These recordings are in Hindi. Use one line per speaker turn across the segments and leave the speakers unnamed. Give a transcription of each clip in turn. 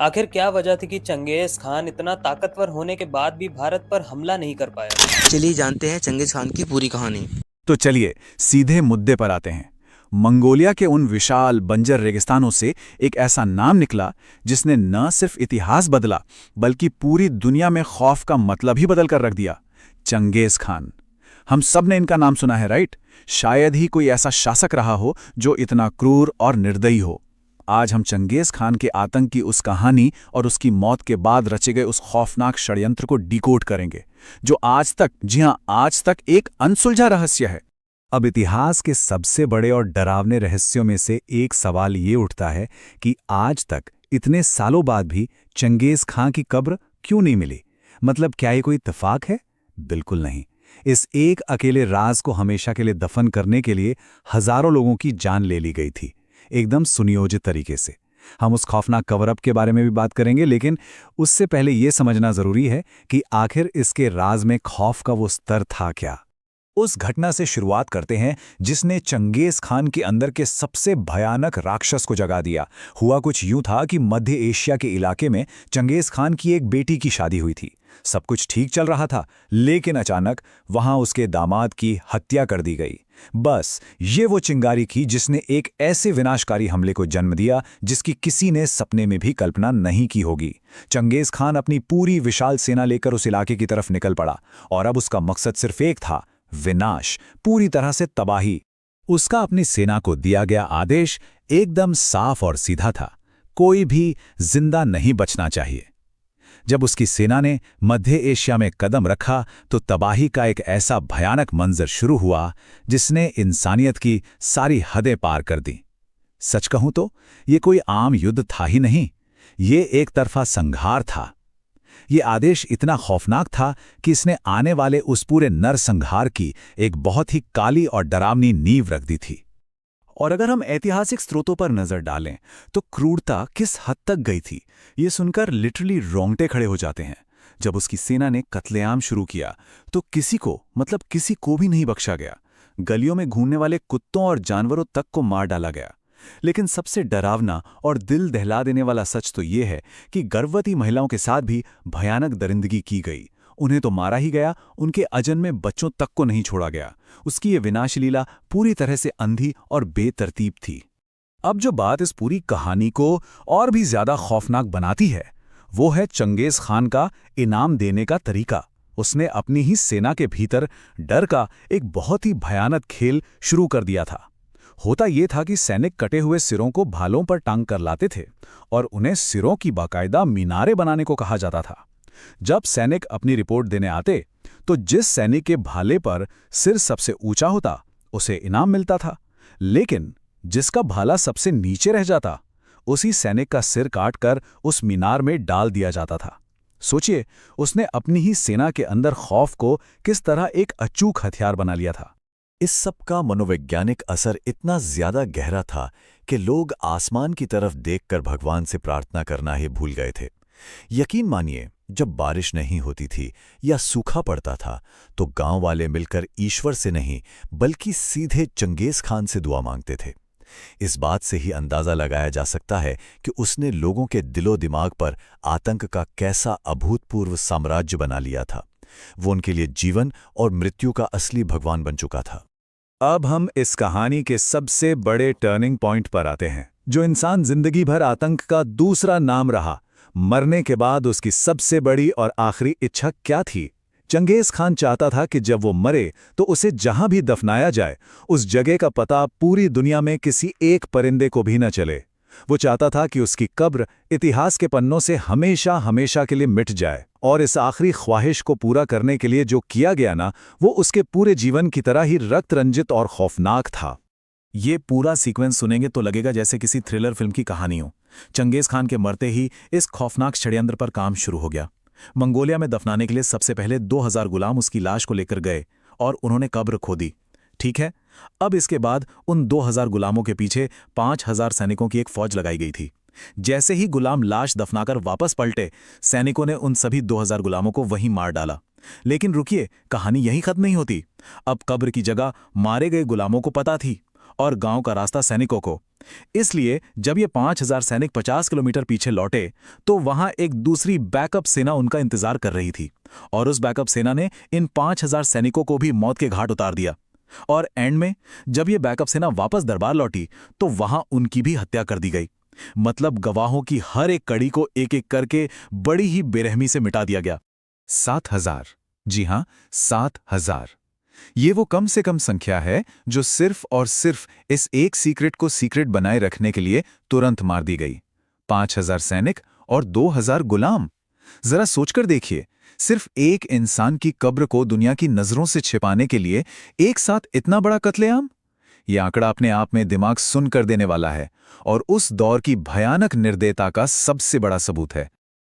आखिर क्या वजह थी कि चंगेज खान इतना ताकतवर होने के बाद भी भारत पर हमला नहीं कर पाया?
चलिए जानते हैं चंगेज खान की पूरी कहानी।
तो चलिए सीधे मुद्दे पर आते हैं। मंगोलिया के उन विशाल बंजर रेगिस्तानों से एक ऐसा नाम निकला जिसने न सिर्फ इतिहास बदला बल्कि पूरी दुनिया में खौफ का मतलब ही बदल कर रख दिया। Genghis Khan. हम सब ने इनका नाम सुना है, राइट? शायद ही कोई ऐसा शासक रहा हो जो इतना क्रूर और निर्दयी हो। आज हम चंगेज खान के आतंक की उस कहानी और उसकी मौत के बाद रचे गए उस खौफनाक षड्यंत्र को डिकोड करेंगे, जो आज तक, जी हां, आज तक एक अनसुलझा रहस्य है। अब इतिहास के सबसे बड़े और डरावने रहस्यों में से एक सवाल ये उठता है कि आज तक इतने सालों बाद भी चंगेज खां की कब्र क्यों नहीं मिली? मतलब क्या ये कोई इत्तेफाक है? बिल्कुल नहीं। इस एक अकेले राज को हमेशा के लिए दफन करने के लिए हजारों लोगों की जान ले ली गई थी, एकदम सुनियोजित तरीके से। हम उस खौफनाक कवरअप के बारे में भी बात करेंगे, लेकिन उससे पहले यह समझना जरूरी है कि आखिर इसके राज में खौफ का वो स्तर था क्या। उस घटना से शुरुआत करते हैं जिसने चंगेज खान के अंदर के सबसे भयानक राक्षस को जगा दिया। हुआ कुछ यूं था कि मध्य एशिया के इलाके में चंगेज खान की एक बेटी की शादी हुई थी। सब कुछ ठीक चल रहा था, लेकिन अचानक वहां उसके दामाद की हत्या कर दी गई। बस ये वो चिंगारी थी जिसने एक ऐसे विनाशकारी हमले को जन्म दिया जिसकी किसी ने सपने में भी कल्पना नहीं की होगी। चंगेज खान अपनी पूरी विशाल सेना लेकर उस इलाके की तरफ निकल पड़ा और अब उसका मकसद सिर्फ एक था, विनाश, पूरी तरह से तबाही। उसका अपनी सेना को दिया गया आदेश एकदम साफ और सीधा था, कोई भी जिंदा नहीं बचना चाहिए। जब उसकी सेना ने मध्य एशिया में कदम रखा तो तबाही का एक ऐसा भयानक मंजर शुरू हुआ जिसने इंसानियत की सारी हदें पार कर दी। सच कहूं तो ये कोई आम युद्ध था ही नहीं, ये एक तरफा संहार था। ये आदेश इतना खौफनाक था कि इसने आने वाले उस पूरे नरसंहार की एक बहुत ही काली और डरावनी नींव रख दी थी। और अगर हम ऐतिहासिक स्रोतों पर नजर डालें तो क्रूरता किस हद तक गई थी, ये सुनकर लिटरली रोंगटे खड़े हो जाते हैं। जब उसकी सेना ने कत्लेआम शुरू किया तो किसी को, मतलब किसी को भी नहीं बख्शा गया। गलियों में घूमने वाले कुत्तों और जानवरों तक को मार डाला गया। लेकिन सबसे डरावना और दिल दहला देने वाला सच तो ये है कि गर्भवती महिलाओं के साथ भी भयानक दरिंदगी की गई। उन्हें तो मारा ही गया, उनके अजन्मे बच्चों तक को नहीं छोड़ा गया। उसकी ये विनाश लीला पूरी तरह से अंधी और बेतरतीब थी। अब जो बात इस पूरी कहानी को और भी ज्यादा खौफनाक बनाती है वो है चंगेज खान का इनाम देने का तरीका। उसने अपनी ही सेना के भीतर डर का एक बहुत ही भयानक खेल शुरू कर दिया था। होता ये था कि सैनिक कटे हुए सिरों को भालों पर टांग कर लाते थे और उन्हें सिरों की बाकायदा मीनारें बनाने को कहा जाता था। जब सैनिक अपनी रिपोर्ट देने आते तो जिस सैनिक के भाले पर सिर सबसे ऊंचा होता उसे इनाम मिलता था, लेकिन जिसका भाला सबसे नीचे रह जाता उसी सैनिक का सिर काटकर उस मीनार में डाल दिया जाता था। सोचिए, उसने अपनी ही सेना के अंदर खौफ को किस तरह एक अचूक हथियार बना लिया था।
इस सब का मनोवैज्ञानिक असर इतना ज्यादा गहरा था कि लोग आसमान की तरफ देखकर भगवान से प्रार्थना करना ही भूल गए थे। यकीन मानिए, जब बारिश नहीं होती थी या सूखा पड़ता था तो गांव वाले मिलकर ईश्वर से नहीं बल्कि सीधे चंगेज खान से दुआ मांगते थे। इस बात से ही अंदाजा लगाया जा सकता है कि उसने लोगों के दिलो दिमाग पर आतंक का कैसा अभूतपूर्व साम्राज्य बना लिया था। वो उनके लिए जीवन और मृत्यु का असली भगवान बन चुका था।
अब हम इस कहानी के सबसे बड़े टर्निंग पॉइंट पर आते हैं। जो इंसान जिंदगी भर आतंक का दूसरा नाम रहा, मरने के बाद उसकी सबसे बड़ी और आखिरी इच्छा क्या थी? चंगेज खान चाहता था कि जब वो मरे तो उसे जहां भी दफनाया जाए उस जगह का पता पूरी दुनिया में किसी एक परिंदे को भी न चले। वो चाहता था कि उसकी कब्र इतिहास के पन्नों से हमेशा हमेशा के लिए मिट जाए। और इस आखिरी ख्वाहिश को पूरा करने के लिए जो किया गया ना, वो उसके पूरे जीवन की तरह ही रक्त रंजित और खौफनाक था। ये पूरा सीक्वेंस सुनेंगे तो लगेगा जैसे किसी थ्रिलर फिल्म की कहानी हो। चंगेज खान के मरते ही इस खौफनाक षड्यंत्र पर काम शुरू हो गया। मंगोलिया में दफनाने के लिए सबसे पहले 2000 गुलाम उसकी लाश को लेकर गए और उन्होंने कब्र खोदी। ठीक है, अब इसके बाद उन 2000 गुलामों के पीछे 5000 सैनिकों की एक फौज लगाई गई थी। जैसे ही गुलाम लाश दफनाकर वापस पलटे, सैनिकों ने उन सभी 2000 गुलामों को वहीं मार डाला। लेकिन रुकिए, कहानी यहीं खत्म नहीं होती। अब कब्र की जगह मारे गए गुलामों को पता थी और गांव का रास्ता सैनिकों को। इसलिए जब ये 5,000 सैनिक 50 किलोमीटर पीछे लौटे तो वहां एक दूसरी बैकअप सेना उनका इंतजार कर रही थी, और उस बैकअप सेना ने इन 5,000 सैनिकों को भी मौत के घाट उतार दिया। और एंड में जब ये बैकअप सेना वापस दरबार लौटी तो वहां उनकी भी हत्या कर दी गई। मतलब गवाहों की हर एक कड़ी को एक एक करके बड़ी ही बेरहमी से मिटा दिया गया। 7,000, जी हां, 7,000। ये वो कम से कम संख्या है जो सिर्फ और सिर्फ इस एक सीक्रेट को सीक्रेट बनाए रखने के लिए तुरंत मार दी गई। 5,000 सैनिक और 2,000 गुलाम। जरा सोचकर देखिए, सिर्फ एक इंसान की कब्र को दुनिया की नजरों से छिपाने के लिए एक साथ इतना बड़ा कत्लेआम। यह आंकड़ा अपने आप में दिमाग सुन कर देने वाला है और उस दौर की भयानक निर्दयता का सबसे बड़ा सबूत है।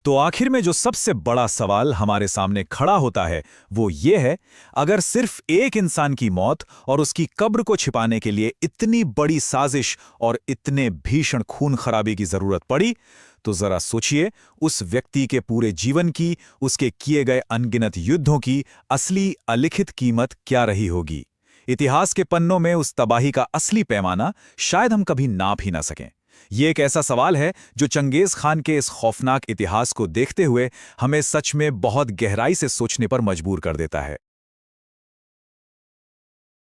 तो आखिर में जो सबसे बड़ा सवाल हमारे सामने खड़ा होता है वो ये है, अगर सिर्फ एक इंसान की मौत और उसकी कब्र को छिपाने के लिए इतनी बड़ी साजिश और इतने भीषण खून खराबे की जरूरत पड़ी, तो जरा सोचिए उस व्यक्ति के पूरे जीवन की, उसके किए गए अनगिनत युद्धों की असली अलिखित कीमत क्या रही होगी। इतिहास के पन्नों में उस तबाही का असली पैमाना शायद हम कभी नाप ही ना सकें। ये एक ऐसा सवाल है जो चंगेज खान के इस खौफनाक इतिहास को देखते हुए हमें सच में बहुत गहराई से सोचने पर मजबूर कर देता है।